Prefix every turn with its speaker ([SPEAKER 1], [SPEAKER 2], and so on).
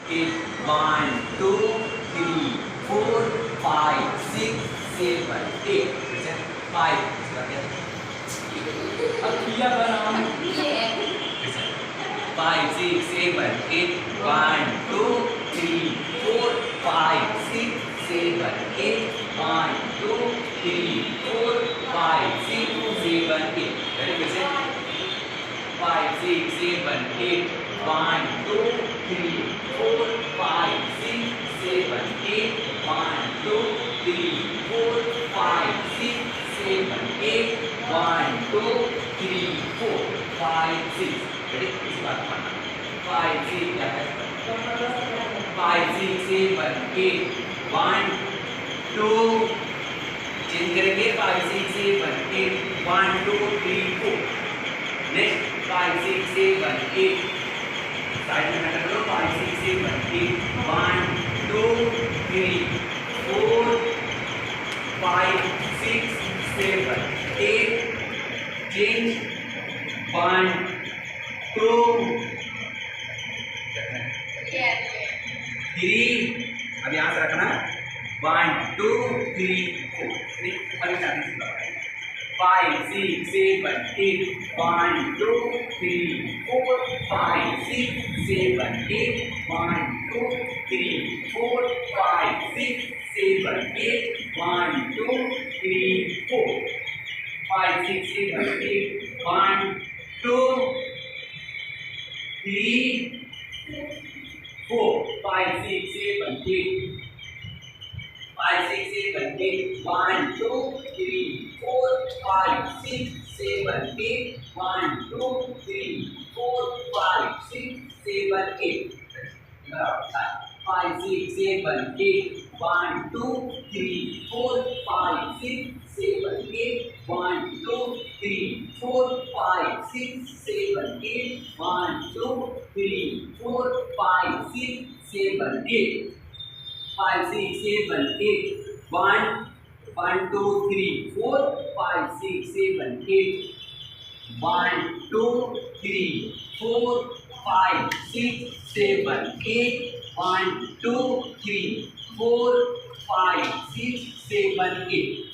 [SPEAKER 1] 8 1 2 3 4 5 6 7 8 5 अब किया बनाओ 5 6 7 8 1 2 3 4 5 6 7 8 1 2 3 4 5 6 7 8 ready कैसे 5 6 7 8 1 2 3 4 5 6 7 8 1 2 3 4 5 6 7 8 1 2 3 4 5 6 ready इस बात पढ़ना 5 6 क्या है 5 6 7 8 1 2 चेंज करेंगे 5 6 7 8 1 2 3 4 नेक्स्ट 5 6 7 8 साइड में हटा करो 5 6 7 8 1 2 3 4 5 6 7 8 चेंज 1 2 3 अब यहाँ से रखना 1 2 3 4 5 6 7 8 1 2 3 4 5 6 7 8 1 2 3 4 5 6 7 8 1 2 3 4 5 6 7 8 1 2 3 4 5 6 7 8 5 6 7 8 1 2 3 4 5 6 7 8 1 2 3 4 5 6 7 8 5 6 7 8 1 2 3 4 5 6 7 8 1 2 3 4 5 6 7 8 1 2 3 4 5 6 7 8 5 6 7 8 1 1 2 3 4 5 6 7 8 1 2 3 4 5 6 7 8 1 2 3 4 5 6 7 8